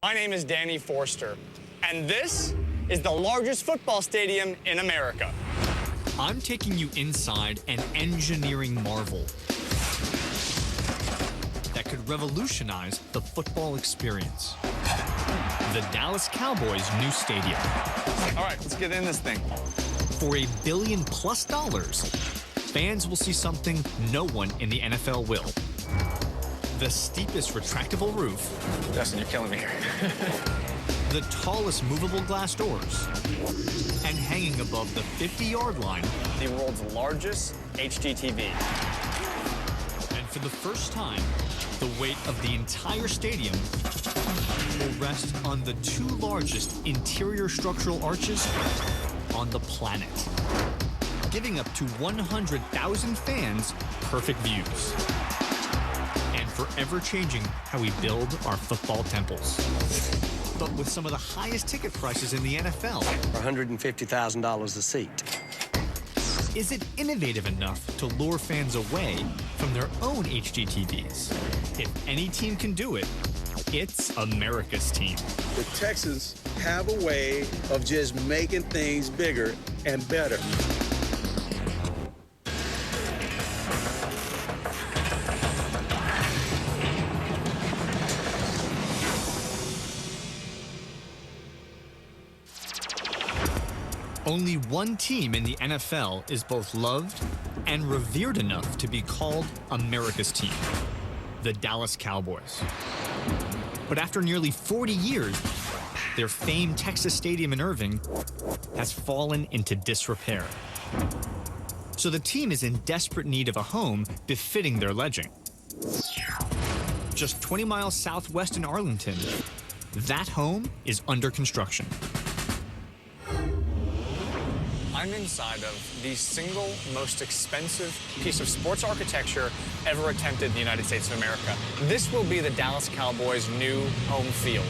My name is Danny Forster, and this is the largest football stadium in America. I'm taking you inside an engineering marvel that could revolutionize the football experience. The Dallas Cowboys' new stadium. All right, let's get in this thing. For $1 billion+, fans will see something no one in the NFL will. The steepest retractable roof. Justin, you're killing me here. The tallest movable glass doors. And hanging above the 50-yard line, The world's largest HDTV. and for the first time, the weight of the entire stadium will rest on the two largest interior structural arches on the planet, giving up to 100,000 fans perfect views, and forever changing how we build our football temples. But with some of the highest ticket prices in the NFL, $150,000 a seat. is it innovative enough to lure fans away from their own HDTVs? If any team can do it, it's America's team. The Texans have a way of just making things bigger and better. Only one team in the NFL is both loved and revered enough to be called America's team, the Dallas Cowboys. But after nearly 40 years, their famed Texas Stadium in Irving has fallen into disrepair. So the team is in desperate need of a home befitting their legend. Just 20 miles southwest in Arlington, that home is under construction. I'm inside of the single most expensive piece of sports architecture ever attempted in the United States of America. This will be the Dallas Cowboys' new home field.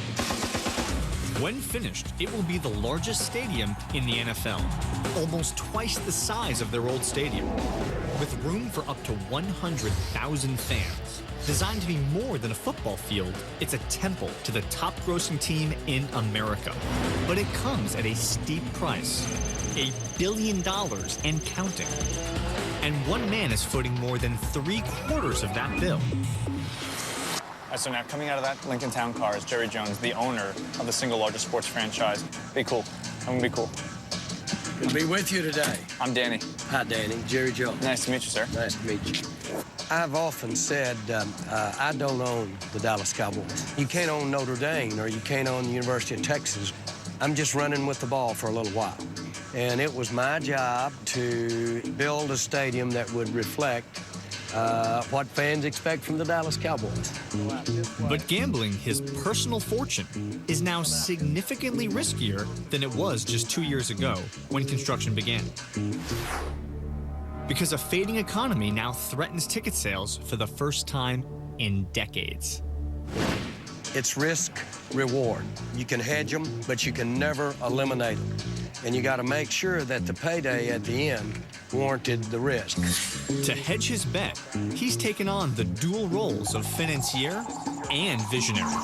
When finished, it will be the largest stadium in the NFL, almost twice the size of their old stadium, with room for up to 100,000 fans. Designed to be more than a football field, it's a temple to the top-grossing team in America. But it comes at a steep price, $1 billion and counting. And one man is footing more than 3/4 of that bill. So now coming out of that Lincoln Town car is Jerry Jones, the owner of the single largest sports franchise. Be cool. I'm gonna be cool. Good to be with you today. I'm Danny. Hi, Danny. Jerry Jones. Nice to meet you, sir. Nice to meet you. I've often said I don't own the Dallas Cowboys. You can't own Notre Dame or you can't own the University of Texas. I'm just running with the ball for a little while. And it was my job to build a stadium that would reflect what fans expect from the Dallas Cowboys. But gambling his personal fortune is now significantly riskier than it was just 2 years ago when construction began. Because a fading economy now threatens ticket sales for the first time in decades. It's risk, reward. You can hedge them, but you can never eliminate them. And you got to make sure that the payday at the end warranted the risk. To hedge his bet, he's taken on the dual roles of financier and visionary,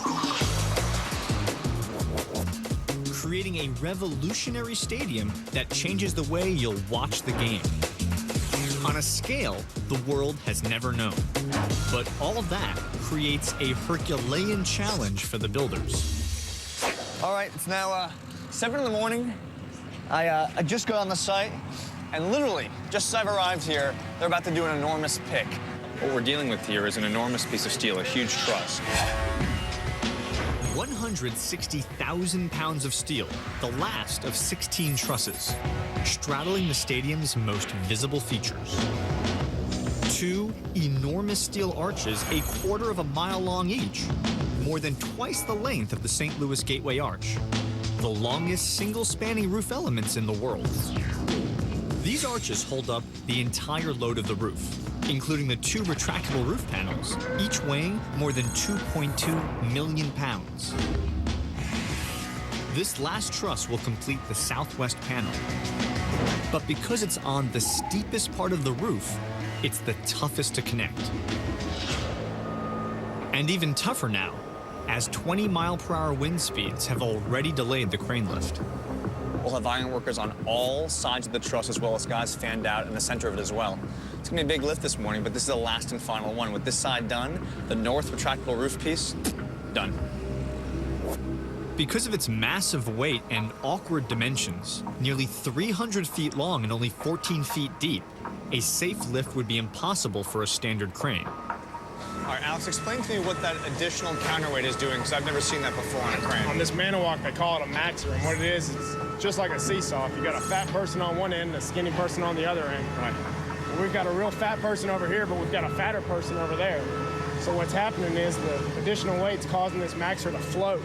creating a revolutionary stadium that changes the way you'll watch the game on a scale the world has never known. But all that creates a Herculean challenge for the builders. All right, it's now 7 in the morning. I just got on the site, and literally, just as I've arrived here, they're about to do an enormous pick. What we're dealing with here is an enormous piece of steel, a huge truss. 160,000 pounds of steel, the last of 16 trusses, straddling the stadium's most visible features. 2 enormous steel arches, 1/4 of a mile long each, more than twice the length of the St. Louis Gateway Arch, the longest single-spanning roof elements in the world. These arches hold up the entire load of the roof, including the 2 retractable roof panels, each weighing more than 2.2 million pounds. This last truss will complete the southwest panel. But because it's on the steepest part of the roof, it's the toughest to connect. And even tougher now, as 20-mile-per-hour wind speeds have already delayed the crane lift. We'll have iron workers on all sides of the truss, as well as guys fanned out in the center of it as well. It's gonna be a big lift this morning, but this is the last and final one. With this side done, the north retractable roof piece, done. Because of its massive weight and awkward dimensions, nearly 300 feet long and only 14 feet deep, a safe lift would be impossible for a standard crane. All right, Alex, explain to me what that additional counterweight is doing, because I've never seen that before on a crane. On this manowalk, they call it a maxer, and what it is just like a seesaw. If you got a fat person on one end and a skinny person on the other end. Right. Well, we've got a real fat person over here, but we've got a fatter person over there. So what's happening is the additional weight's causing this maxer to float.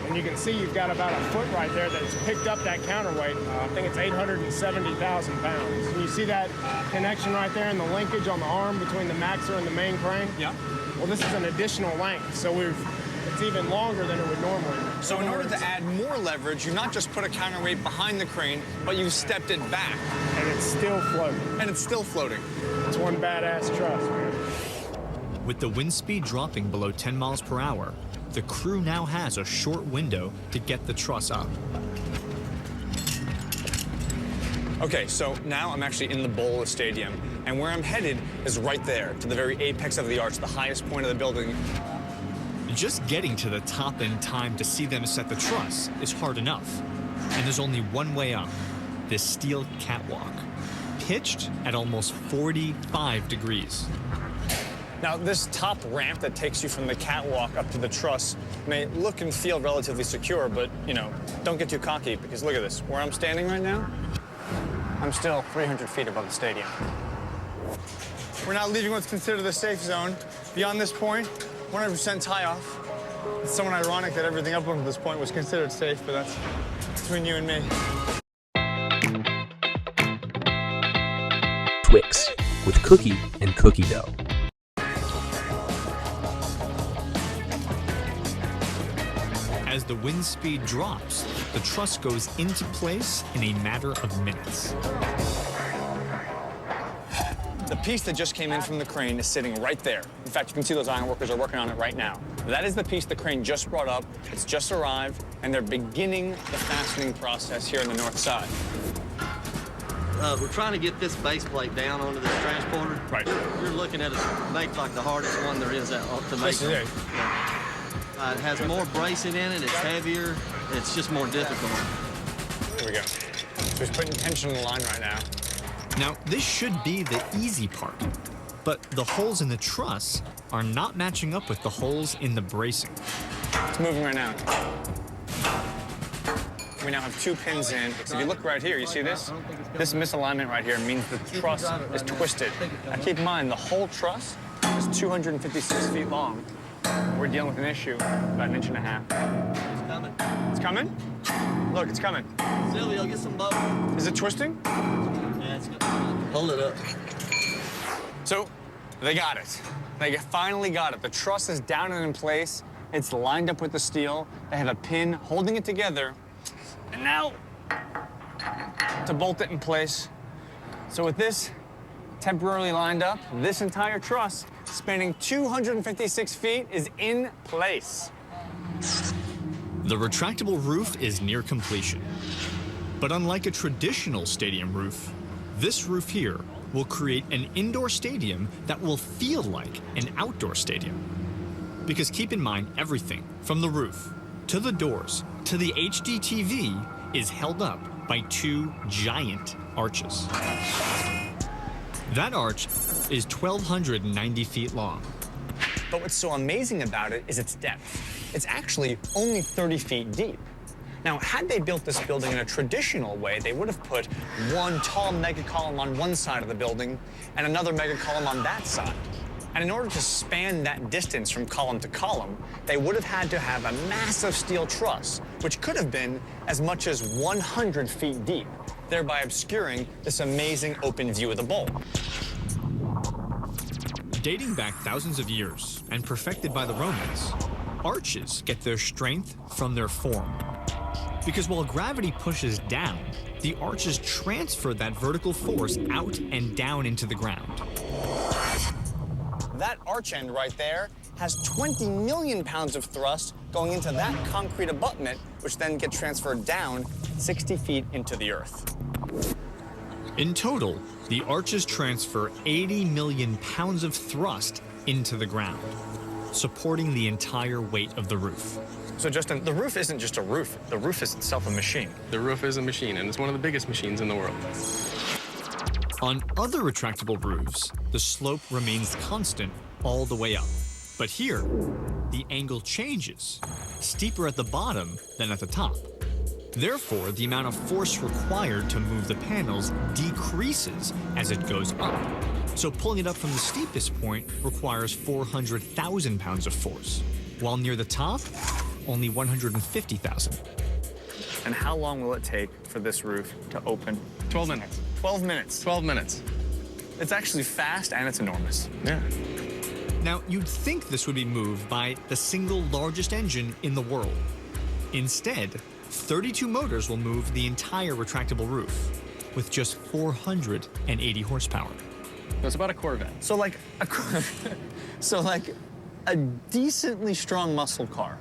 And you can see you've got about a foot right there that's picked up that counterweight. I think it's 870,000 pounds. And you see that connection right there in the linkage on the arm between the maxer and the main crane? Yeah. Well, this is an additional length, so it's even longer than it would normally be. So in order to add more leverage, you not just put a counterweight behind the crane, but you stepped it back. And it's still floating. And it's still floating. It's one badass truss, man. With the wind speed dropping below 10 miles per hour, the crew now has a short window to get the truss up. Okay, so now I'm actually in the bowl of the stadium, and where I'm headed is right there, to the very apex of the arch, the highest point of the building. Just getting to the top in time to see them set the truss is hard enough. And there's only one way up, this steel catwalk, pitched at almost 45 degrees. Now, this top ramp that takes you from the catwalk up to the truss may look and feel relatively secure, but, you know, don't get too cocky, because look at this. Where I'm standing right now, I'm still 300 feet above the stadium. We're now leaving what's considered the safe zone. Beyond this point, 100% tie-off. It's somewhat ironic that everything up until this point was considered safe, but that's between you and me. Twix with cookie and cookie dough. As the wind speed drops, the truss goes into place in a matter of minutes. The piece that just came in from the crane is sitting right there. In fact, you can see those iron workers are working on it right now. That is the piece the crane just brought up. It's just arrived, and they're beginning the fastening process here on the north side. We're trying to get this base plate down onto this transporter. Right. You're looking at it makes like the hardest one there is to make. This is it. It has more bracing in it, it's heavier, it's just more difficult. Here we go. So he's putting tension on the line right now. Now, this should be the easy part, but the holes in the truss are not matching up with the holes in the bracing. It's moving right now. We now have 2 pins in. So if you look right here, you see this? This misalignment right here means the truss is twisted. Now keep in mind, the whole truss is 256 feet long. We're dealing with an issue about 1.5 inches. It's coming. It's coming? Look, it's coming. Silvio, get some boat. Is it twisting? Yeah, it's good. Hold it up. So, they got it. They finally got it. The truss is down and in place. It's lined up with the steel. They have a pin holding it together. And now, to bolt it in place. So with this temporarily lined up, this entire truss, spanning 256 feet, is in place. The retractable roof is near completion. But unlike a traditional stadium roof, this roof here will create an indoor stadium that will feel like an outdoor stadium. Because keep in mind, everything from the roof to the doors to the HD TV is held up by 2 giant arches. That arch is 1,290 feet long. But what's so amazing about it is its depth. It's actually only 30 feet deep. Now, had they built this building in a traditional way, they would have put one tall mega column on one side of the building and another mega column on that side. And in order to span that distance from column to column, they would have had to have a massive steel truss, which could have been as much as 100 feet deep, thereby obscuring this amazing open view of the bowl. Dating back thousands of years and perfected by the Romans, arches get their strength from their form. Because while gravity pushes down, the arches transfer that vertical force out and down into the ground. That arch end right there has 20 million pounds of thrust going into that concrete abutment, which then get transferred down 60 feet into the earth. In total, the arches transfer 80 million pounds of thrust into the ground, supporting the entire weight of the roof. So, Justin, the roof isn't just a roof. The roof is itself a machine. The roof is a machine, and it's one of the biggest machines in the world. On other retractable roofs, the slope remains constant all the way up. But here, the angle changes, steeper at the bottom than at the top. Therefore, the amount of force required to move the panels decreases as it goes up. So pulling it up from the steepest point requires 400,000 pounds of force, while near the top, only 150,000. And how long will it take for this roof to open? 12 minutes. 12 minutes. 12 minutes. It's actually fast and it's enormous. Yeah. Now, you'd think this would be moved by the single largest engine in the world. Instead, 32 motors will move the entire retractable roof with just 480 horsepower. That's about a Corvette. So like a decently strong muscle car.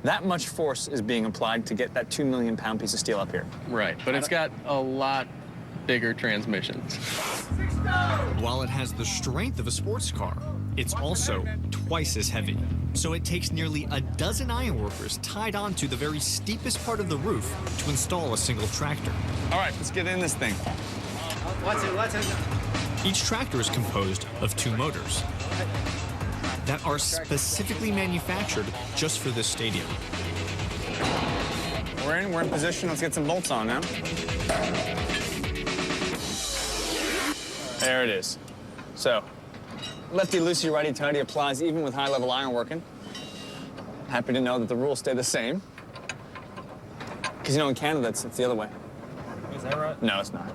That much force is being applied to get that 2 million pound piece of steel up here. Right, but it's got a lot bigger transmissions. While it has the strength of a sports car, it's also twice as heavy. So it takes nearly a dozen ironworkers tied onto the very steepest part of the roof to install a single tractor. All right, let's get in this thing. What's it? Each tractor is composed of 2 motors that are specifically manufactured just for this stadium. We're in position. Let's get some bolts on now. There it is. So, lefty-loosey, righty-tighty applies even with high-level iron working. Happy to know that the rules stay the same. Because, you know, in Canada, it's the other way. Is that right? No, it's not.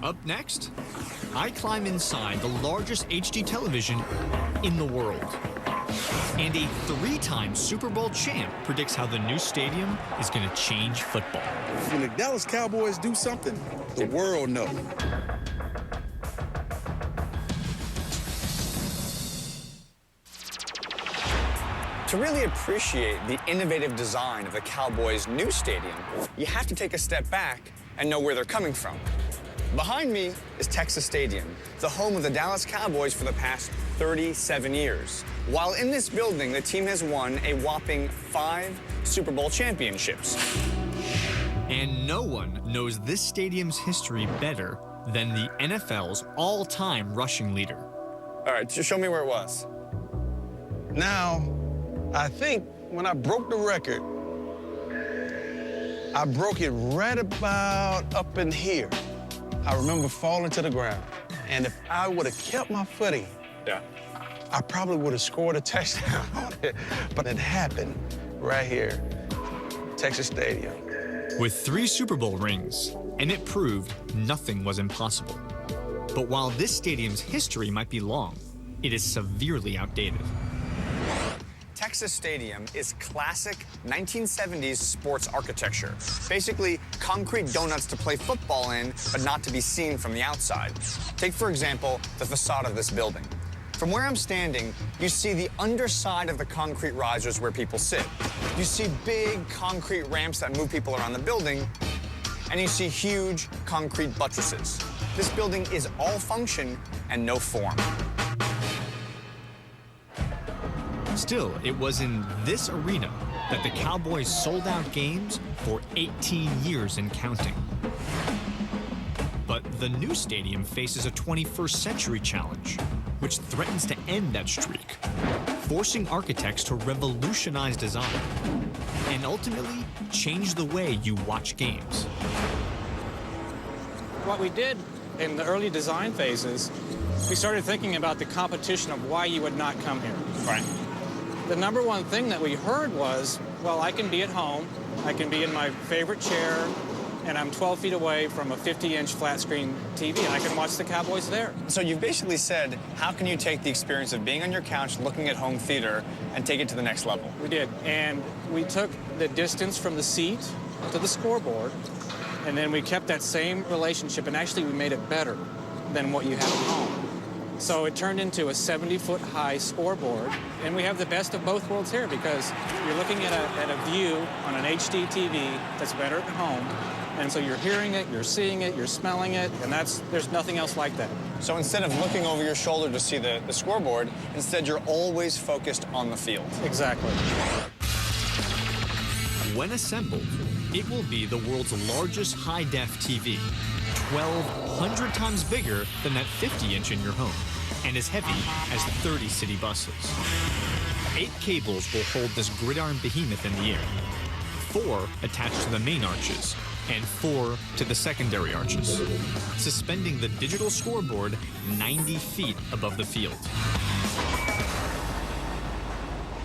Up next, I climb inside the largest HD television in the world. And a 3-time Super Bowl champ predicts how the new stadium is going to change football. When the Dallas Cowboys do something, the world knows. To really appreciate the innovative design of the Cowboys' new stadium, you have to take a step back and know where they're coming from. Behind me is Texas Stadium, the home of the Dallas Cowboys for the past 37 years. While in this building, the team has won a whopping 5 Super Bowl championships. And no one knows this stadium's history better than the NFL's all-time rushing leader. All right, just show me where it was. Now, I think when I broke the record, I broke it right about up in here. I remember falling to the ground. And if I would have kept my footing, I probably would have scored a touchdown on it. But it happened right here, Texas Stadium. With 3 Super Bowl rings, and it proved nothing was impossible. But while this stadium's history might be long, it is severely outdated. Texas Stadium is classic 1970s sports architecture. Basically, concrete donuts to play football in, but not to be seen from the outside. Take, for example, the facade of this building. From where I'm standing, you see the underside of the concrete risers where people sit. You see big concrete ramps that move people around the building, and you see huge concrete buttresses. This building is all function and no form. Still, it was in this arena that the Cowboys sold out games for 18 years and counting. But the new stadium faces a 21st century challenge, which threatens to end that streak, forcing architects to revolutionize design and ultimately change the way you watch games. What we did in the early design phases, we started thinking about the competition of why you would not come here. Right. The number one thing that we heard was, well, I can be at home, I can be in my favorite chair, and I'm 12 feet away from a 50-inch flat screen TV, and I can watch the Cowboys there. So you've basically said, how can you take the experience of being on your couch looking at home theater and take it to the next level? We did, and we took the distance from the seat to the scoreboard, and then we kept that same relationship, and actually we made it better than what you have at home. So it turned into a 70-foot-high scoreboard, and we have the best of both worlds here because you're looking at a view on an HD TV that's better at home, and so you're hearing it, you're seeing it, you're smelling it, and there's nothing else like that. So instead of looking over your shoulder to see the scoreboard, instead you're always focused on the field. Exactly. When assembled, it will be the world's largest high-def TV, 1,200 times bigger than that 50-inch in your home, and as heavy as 30 city buses. 8 cables will hold this gridiron behemoth in the air, 4 attached to the main arches, and 4 to the secondary arches, suspending the digital scoreboard 90 feet above the field.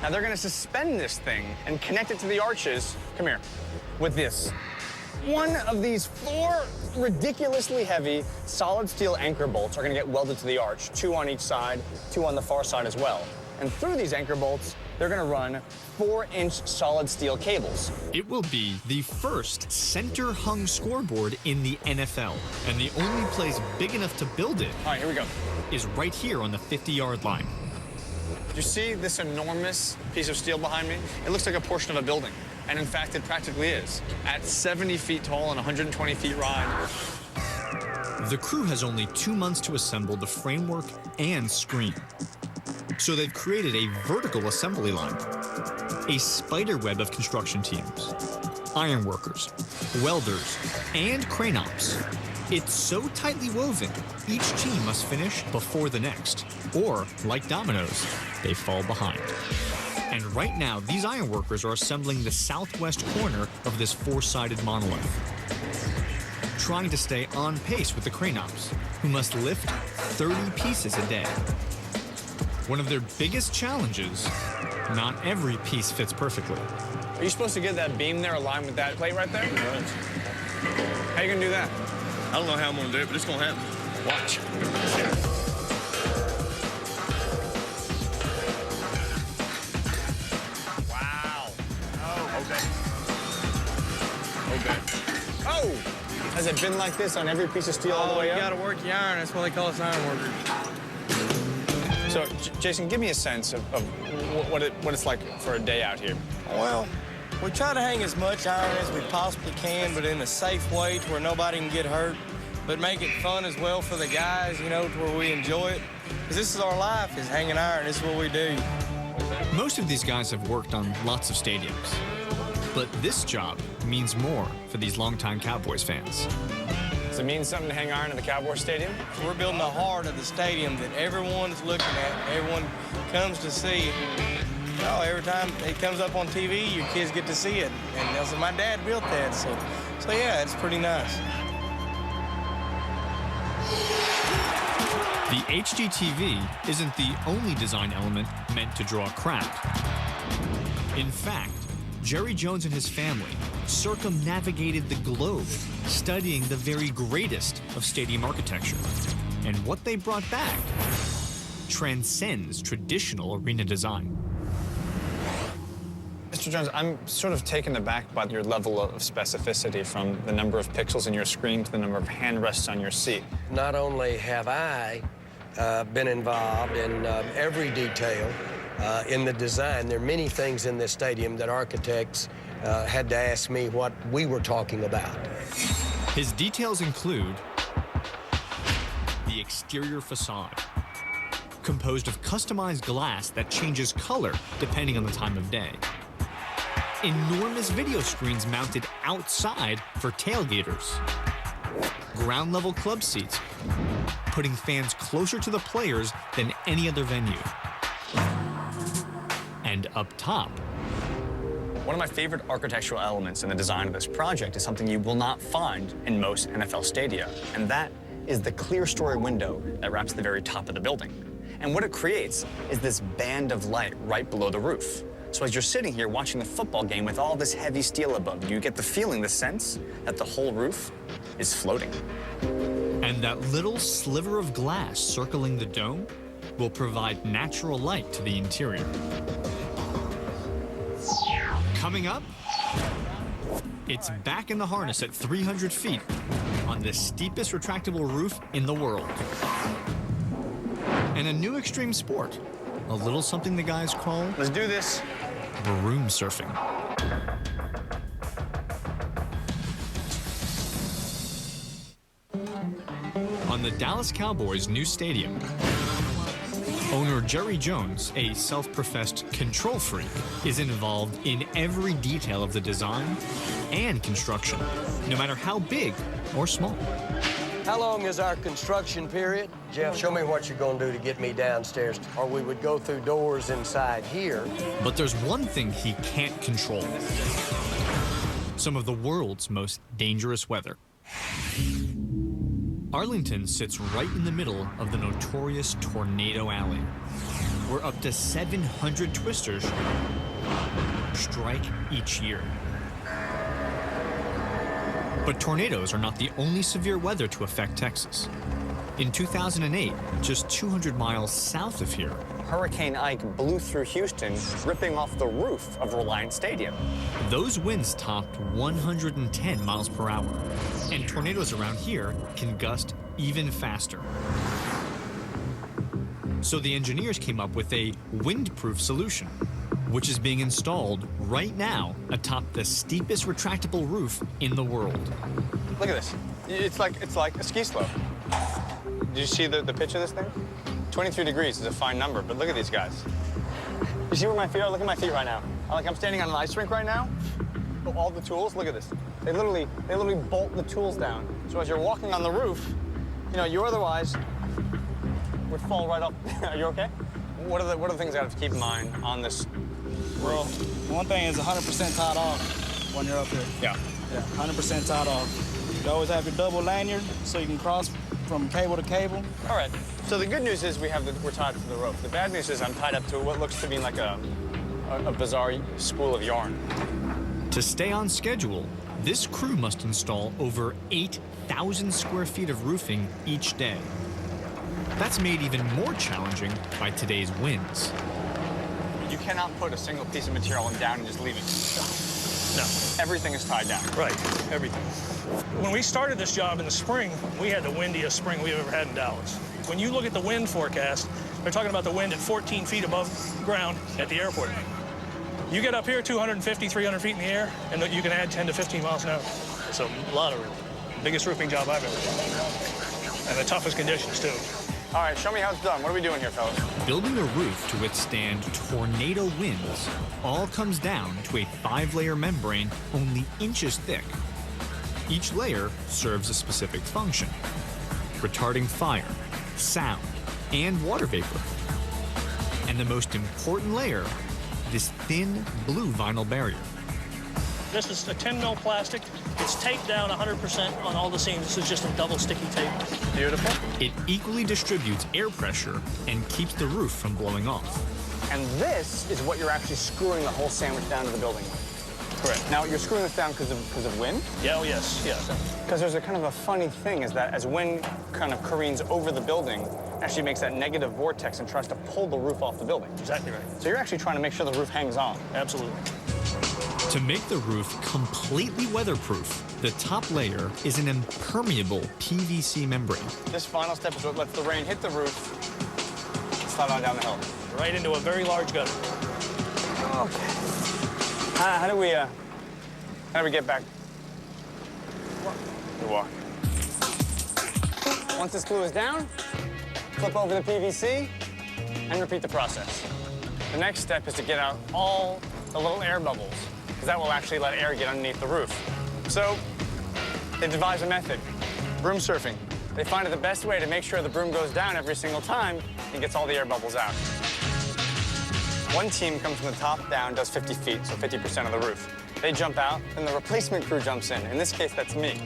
Now they're gonna suspend this thing and connect it to the arches, come here, with this. One of these 4 ridiculously heavy solid steel anchor bolts are gonna get welded to the arch, 2 on each side, 2 on the far side as well. And through these anchor bolts, they're gonna run 4-inch solid steel cables. It will be the first center-hung scoreboard in the NFL, and the only place big enough to build it All right, here we go. is right here on the 50-yard line. You see this enormous piece of steel behind me? It looks like a portion of a building. And in fact, it practically is. At 70 feet tall and 120 feet wide. The crew has only 2 months to assemble the framework and screen. So they've created a vertical assembly line, a spider web of construction teams, ironworkers, welders, and crane ops. It's so tightly woven, each team must finish before the next, or, like dominoes, they fall behind. And right now, these ironworkers are assembling the southwest corner of this 4-sided monolith, trying to stay on pace with the crane ops, who must lift 30 pieces a day. One of their biggest challenges, not every piece fits perfectly. Are you supposed to get that beam there aligned with that plate right there? Right. How you gonna do that? I don't know how I'm gonna do it, but it's gonna happen. Watch. Wow. Oh, okay. Okay. Oh! Has it been like this on every piece of steel all the way you up? gotta work the iron. That's why they call us iron workers. So, Jason, give me a sense of what it's like for a day out here. Well, we try to hang as much iron as we possibly can, but in a safe way to where nobody can get hurt, but make it fun as well for the guys, you know, to where we enjoy it. Because this is our life, is hanging iron. This is what we do. Most of these guys have worked on lots of stadiums, but this job means more for these longtime Cowboys fans. Does it mean something to hang iron at the Cowboys Stadium? We're building the heart of the stadium that everyone is looking at, everyone comes to see. You know, every time it comes up on TV, your kids get to see it. And they'll say, my dad built that. So yeah, it's pretty nice. The HDTV isn't the only design element meant to draw a crowd. In fact, Jerry Jones and his family circumnavigated the globe, studying the very greatest of stadium architecture. And what they brought back transcends traditional arena design. Mr. Jones, I'm sort of taken aback by your level of specificity, from the number of pixels in your screen to the number of hand rests on your seat. Not only have I been involved in every detail in the design, there are many things in this stadium that architects had to ask me what we were talking about. His details include the exterior facade, composed of customized glass that changes color depending on the time of day. Enormous video screens mounted outside for tailgaters. Ground-level club seats, putting fans closer to the players than any other venue. And up top, one of my favorite architectural elements in the design of this project is something you will not find in most NFL stadia, and that is the clear story window that wraps the very top of the building. And what it creates is this band of light right below the roof. So as you're sitting here watching the football game with all this heavy steel above you get the feeling, the sense, that the whole roof is floating. And that little sliver of glass circling the dome will provide natural light to the interior. Coming up, it's back in the harness at 300 feet on the steepest retractable roof in the world. and a new extreme sport, a little something the guys call Let's do this. broom surfing. On the Dallas Cowboys' new stadium, owner Jerry Jones, a self-professed control freak, is involved in every detail of the design and construction, no matter how big or small. How long is our construction period? Jeff, show me what you're going to do to get me downstairs, or we would go through doors inside here. But there's one thing he can't control: some of the world's most dangerous weather. Arlington sits right in the middle of the notorious Tornado Alley, where up to 700 twisters strike each year. But tornadoes are not the only severe weather to affect Texas. In 2008, just 200 miles south of here, Hurricane Ike blew through Houston, ripping off the roof of Reliant Stadium. those winds topped 110 miles per hour, and tornadoes around here can gust even faster. So the engineers came up with a windproof solution, which is being installed right now atop the steepest retractable roof in the world. Look at this. It's like a ski slope. Do you see the pitch of this thing? 23 degrees is a fine number, but look at these guys. You see where my feet are? Look at my feet right now. I'm standing on an ice rink right now. All the tools, look at this. They literally bolt the tools down. So as you're walking on the roof, you otherwise would fall right up. Are you okay? What are the things I have to keep in mind on this roof? Well, one thing is 100% tied off when you're up here. Yeah. Yeah, 100% tied off. You always have your double lanyard so you can cross from cable to cable. All right. So the good news is we're tied to the rope. The bad news is I'm tied up to what looks to be like a bizarre spool of yarn. To stay on schedule, this crew must install over 8,000 square feet of roofing each day. That's made even more challenging by today's winds. You cannot put a single piece of material down and just leave it. No. Everything is tied down. Right, everything. When we started this job in the spring, we had the windiest spring we've ever had in Dallas. When you look at the wind forecast, they're talking about the wind at 14 feet above ground at the airport. You get up here 250, 300 feet in the air, and you can add 10 to 15 miles an hour. It's a lot of roofing. Biggest roofing job I've ever done. And the toughest conditions, too. All right, show me how it's done. What are we doing here, fellas? Building a roof to withstand tornado winds all comes down to a 5-layer membrane only inches thick. Each layer serves a specific function: retarding fire, sound, and water vapor. And the most important layer, this thin blue vinyl barrier. This is a 10 mil plastic. It's taped down 100% on all the seams. This is just a double sticky tape. Beautiful. It equally distributes air pressure and keeps the roof from blowing off. And this is what you're actually screwing the whole sandwich down to the building with. Correct. Now, you're screwing this down because of wind? Yeah, oh yes, yeah. Because there's a kind of a funny thing is that as wind kind of careens over the building, actually makes that negative vortex and tries to pull the roof off the building. Exactly right. So you're actually trying to make sure the roof hangs on. Absolutely. To make the roof completely weatherproof, the top layer is an impermeable PVC membrane. This final step is what lets the rain hit the roof, slide on down the hill. Right into a very large gutter. Okay. How do we get back? We walk. Once this glue is down, flip over the PVC and repeat the process. The next step is to get out all the little air bubbles, because that will actually let air get underneath the roof. So they devise a method, broom surfing. They find it the best way to make sure the broom goes down every single time and gets all the air bubbles out. One team comes from the top down, does 50 feet, so 50% of the roof. They jump out, then the replacement crew jumps in. In this case, that's me.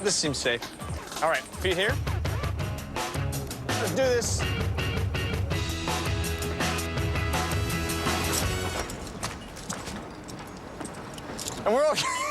This seems safe. All right, feet here. Let's do this. And we're okay.